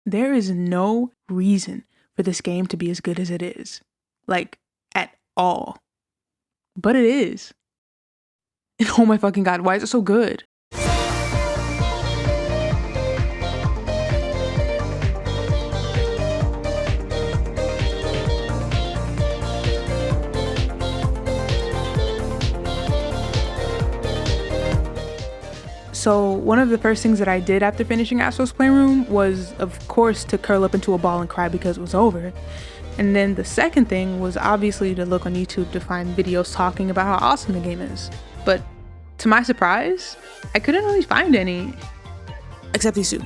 There is no reason for this game to be as good as it is. Like, at all. But it is. And oh my fucking god, why is it so good? So one of the first things that I did after finishing Astro's Playroom was, of course, to curl up into a ball and cry because it was over. And then the second thing was obviously to look on YouTube to find videos talking about how awesome the game is. But to my surprise, I couldn't really find any. Except these two.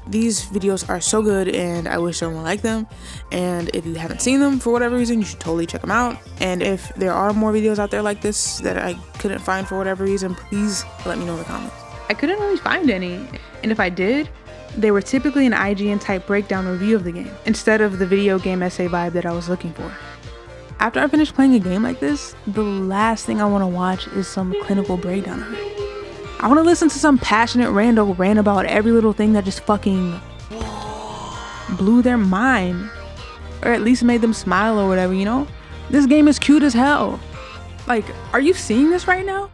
These videos are so good and I wish someone liked them. And if you haven't seen them for whatever reason, you should totally check them out. And if there are more videos out there like this that I couldn't find for whatever reason, please let me know in the comments. I couldn't really find any, and if I did, they were typically an IGN type breakdown review of the game, instead of the video game essay vibe that I was looking for. After I finish playing a game like this, the last thing I want to watch is some clinical breakdown of it. I want to listen to some passionate rando rant about every little thing that just fucking blew their mind, or at least made them smile or whatever, you know? This game is cute as hell. Like, are you seeing this right now?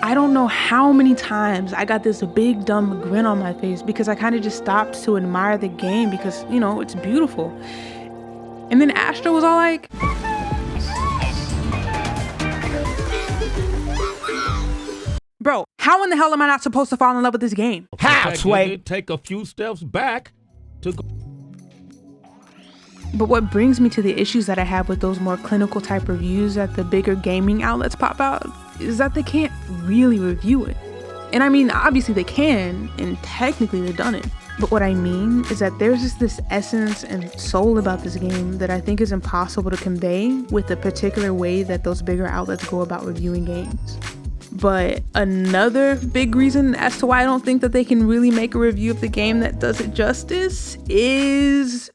I don't know how many times I got this big dumb grin on my face because I kind of just stopped to admire the game because, you know, it's beautiful. And then Astro was all like, bro, how in the hell am I not supposed to fall in love with this game? How, Sway? Take a few steps back to go. But what brings me to the issues that I have with those more clinical type reviews that the bigger gaming outlets pop out is that they can't really review it. And I mean, obviously they can, and technically they've done it. But what I mean is that there's just this essence and soul about this game that I think is impossible to convey with the particular way that those bigger outlets go about reviewing games. But another big reason as to why I don't think that they can really make a review of the game that does it justice is...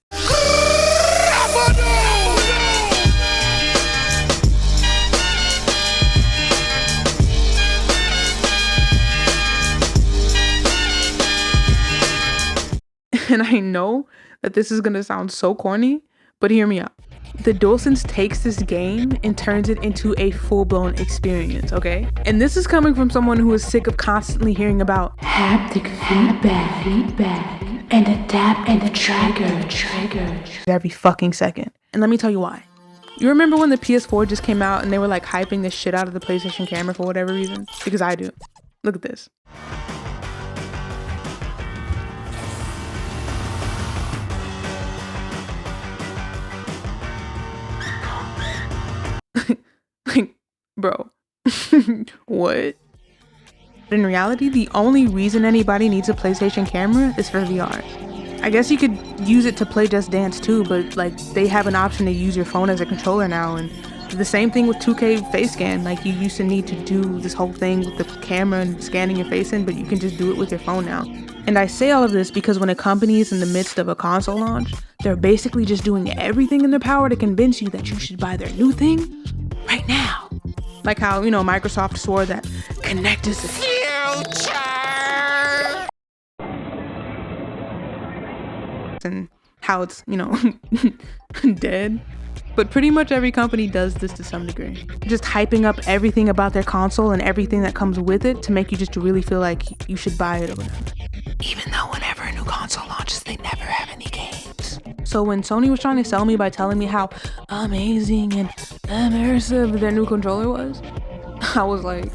And I know that this is gonna sound so corny, but hear me out. The DualSense takes this game and turns it into a full-blown experience, okay? And this is coming from someone who is sick of constantly hearing about haptic feedback, and a tap and a trigger every fucking second. And let me tell you why. You remember when the PS4 just came out and they were like hyping the shit out of the PlayStation camera for whatever reason? Because I do. Look at this. Like, bro, what? In reality, the only reason anybody needs a PlayStation camera is for VR. I guess you could use it to play Just Dance too, but like they have an option to use your phone as a controller now, and the same thing with 2K face scan. Like you used to need to do this whole thing with the camera and scanning your face in, but you can just do it with your phone now. And I say all of this because when a company is in the midst of a console launch, they're basically just doing everything in their power to convince you that you should buy their new thing right now. Like how, you know, Microsoft swore that Kinect is the future. And how it's, you know, dead. But pretty much every company does this to some degree. Just hyping up everything about their console and everything that comes with it to make you just really feel like you should buy it or whatever. Even though whenever a new console launches, they never have any games. So when Sony was trying to sell me by telling me how amazing and immersive their new controller was, I was like...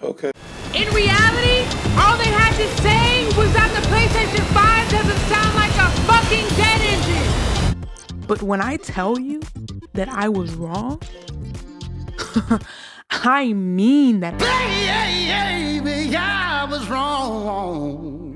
Okay. In reality, all they had to say was that the PlayStation 5 doesn't sound like a fucking jet engine. But when I tell you that I was wrong, I mean that. Baby, I was wrong.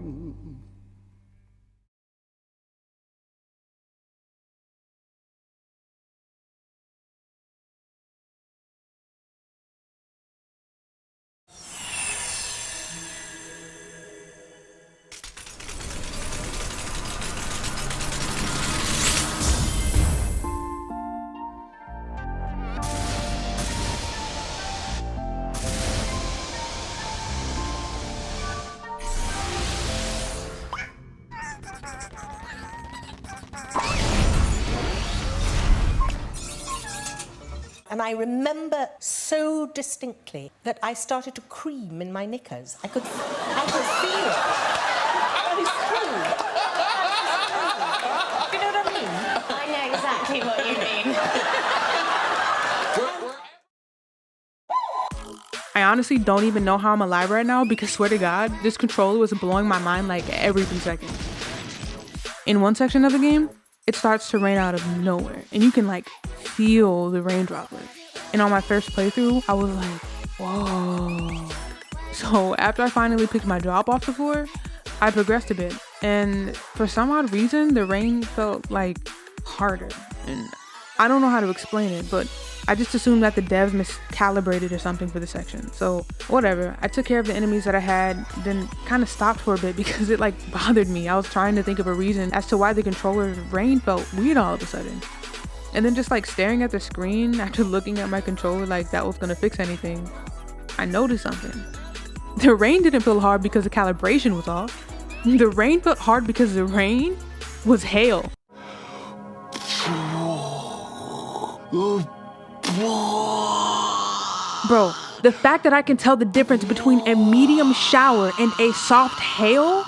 And I remember so distinctly that I started to cream in my knickers. I could feel it. That is true. You know what I mean? I know exactly what you mean. I honestly don't even know how I'm alive right now because swear to God, this controller was blowing my mind like every 3 seconds. In one section of the game, it starts to rain out of nowhere and you can like feel the rain droplets. And on my first playthrough, I was like, whoa. So after I finally picked my drop off the floor, I progressed a bit. And for some odd reason, the rain felt like harder. And I don't know how to explain it, but I just assumed that the devs miscalibrated or something for the section. So whatever, I took care of the enemies that I had, then kind of stopped for a bit because it like bothered me. I was trying to think of a reason as to why the controller's rain felt weird all of a sudden. And then just like staring at the screen after looking at my controller like that was gonna fix anything, I noticed something. The rain didn't feel hard because the calibration was off. The rain felt hard because the rain was hail. Bro, the fact that I can tell the difference between a medium shower and a soft hail?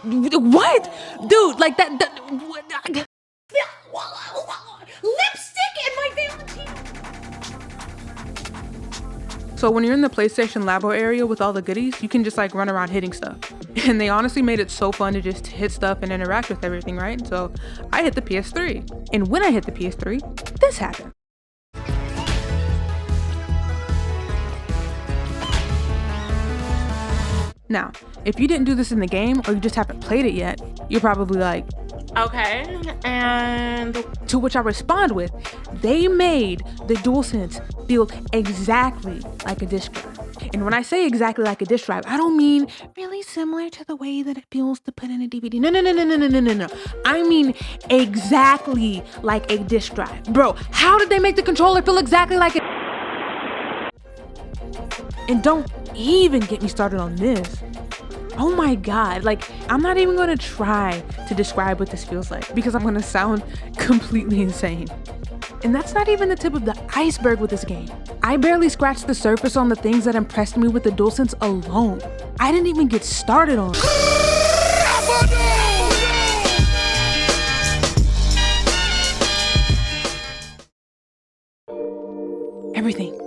What? Dude, like that Lipstick in my Valentino. So when you're in the PlayStation Labo area with all the goodies, you can just like run around hitting stuff. And they honestly made it so fun to just hit stuff and interact with everything, right? So I hit the PS3. And when I hit the PS3, this happened. Now, if you didn't do this in the game or you just haven't played it yet, you're probably like, okay, and to which I respond with, they made the DualSense feel exactly like a disk drive. And when I say exactly like a disk drive, I don't mean really similar to the way that it feels to put in a DVD. No. I mean exactly like a disk drive. Bro, how did they make the controller feel exactly like it? And don't even get me started on this. Oh my God, like I'm not even gonna try to describe what this feels like because I'm gonna sound completely insane. And that's not even the tip of the iceberg with this game. I barely scratched the surface on the things that impressed me with the DualSense alone. I didn't even get started on it. Everything.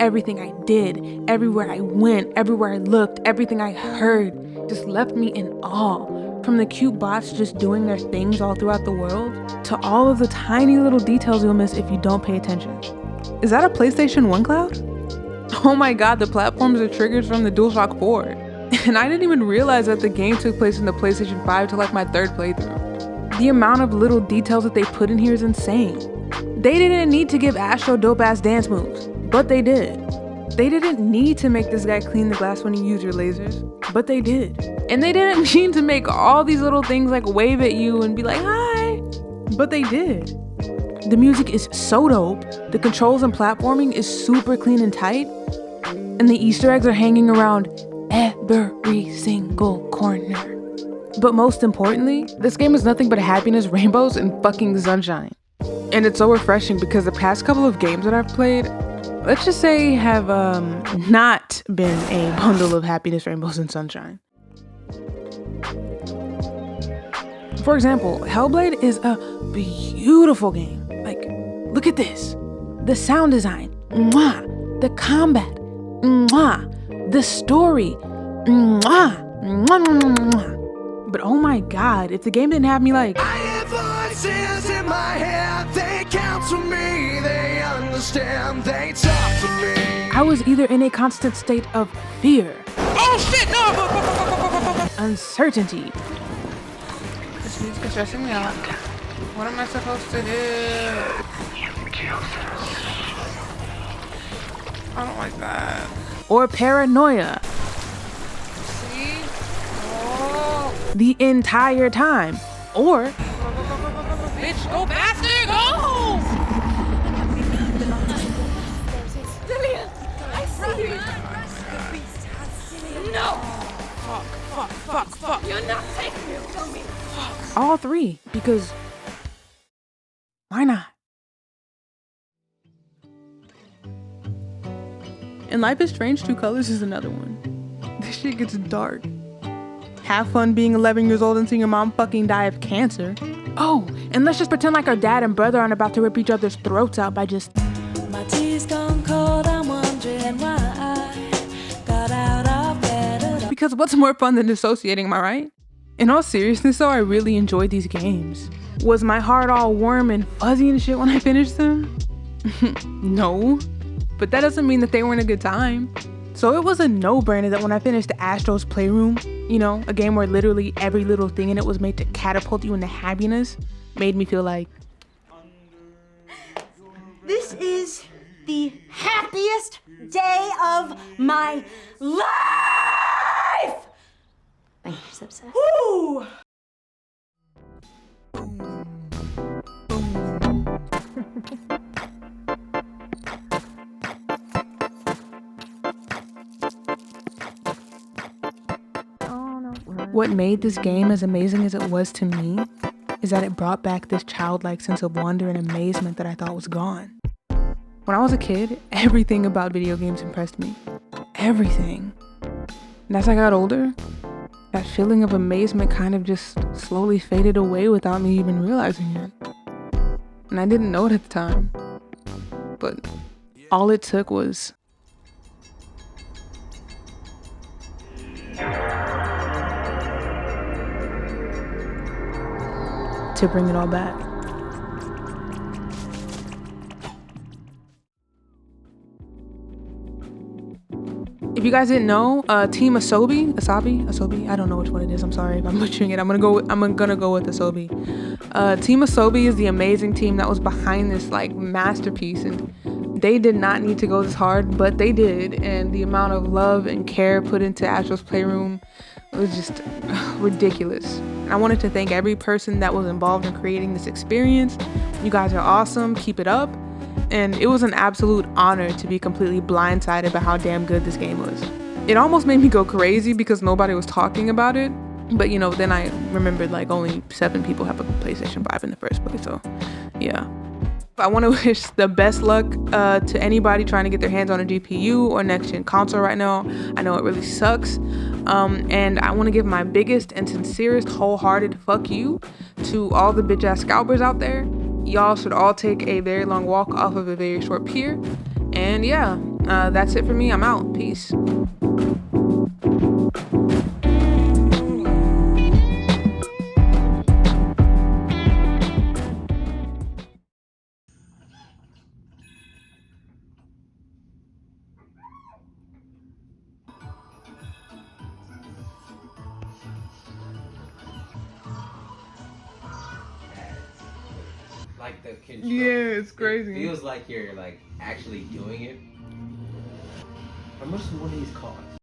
Everything I did, everywhere I went, everywhere I looked, everything I heard just left me in awe. From the cute bots just doing their things all throughout the world, to all of the tiny little details you'll miss if you don't pay attention. Is that a PlayStation 1 cloud? Oh my God, the platforms are triggered from the DualShock 4. And I didn't even realize that the game took place in the PlayStation 5 till like my 3rd playthrough. The amount of little details that they put in here is insane. They didn't need to give Astro dope-ass dance moves, but they did. They didn't need to make this guy clean the glass when you use your lasers, but they did. And they didn't need to make all these little things like wave at you and be like, hi, but they did. The music is so dope, the controls and platforming is super clean and tight, and the Easter eggs are hanging around every single corner. But most importantly, this game is nothing but happiness, rainbows, and fucking sunshine. And it's so refreshing because the past couple of games that I've played, let's just say have not been a bundle of happiness, rainbows, and sunshine. For example, Hellblade is a beautiful game. Like, look at this. The sound design, mwah. The combat, mwah. The story, mwah. Mwah, mwah, mwah. But oh my God, if the game didn't have me like, I have voices in my head, they counsel me, they understand, they talk to me. I was either in a constant state of fear. Oh shit, no! Uncertainty. This music's stressing me out. What am I supposed to do? I don't like that. Or paranoia. The entire time. Or bitch, go faster, go! Lillian, I see you. No! Fuck. You're not taking me. Tell me. All three, because why not? And Life is Strange 2 Colors is another one. This shit gets dark. Have fun being 11 years old and seeing your mom fucking die of cancer. Oh, and let's just pretend like our dad and brother aren't about to rip each other's throats out by just... My tea's gone cold, I'm wondering why I got out of bed. Because what's more fun than dissociating, am I right? In all seriousness though, I really enjoyed these games. Was my heart all warm and fuzzy and shit when I finished them? No. But that doesn't mean that they weren't a good time. So it was a no-brainer that when I finished Astro's Playroom, you know, a game where literally every little thing in it was made to catapult you into happiness, made me feel like... This is the happiest day of my life! Thank you, so upset. Woo! What made this game as amazing as it was to me is that it brought back this childlike sense of wonder and amazement that I thought was gone. When I was a kid, everything about video games impressed me. Everything. And as I got older, that feeling of amazement kind of just slowly faded away without me even realizing it. And I didn't know it at the time. But all it took was... to bring it all back. If you guys didn't know, Team Asobi, I don't know which one it is. I'm sorry if I'm butchering it. I'm gonna go with Asobi. Team Asobi is the amazing team that was behind this like masterpiece, and they did not need to go this hard, but they did. And the amount of love and care put into Astro's Playroom was just ridiculous. And I wanted to thank every person that was involved in creating this experience. You guys are awesome. Keep it up. And it was an absolute honor to be completely blindsided by how damn good this game was. It almost made me go crazy because nobody was talking about it. But you know, then I remembered like only 7 people have a PlayStation 5 in the first place. So yeah. I want to wish the best luck to anybody trying to get their hands on a GPU or next-gen console right now. I know it really sucks. And I want to give my biggest and sincerest wholehearted fuck you to all the bitch-ass scalpers out there. Y'all should all take a very long walk off of a very short pier. And yeah, that's it for me. I'm out. Peace. Like the control. Yeah, it's crazy. It feels like you're like actually doing it. How much does one of these cost?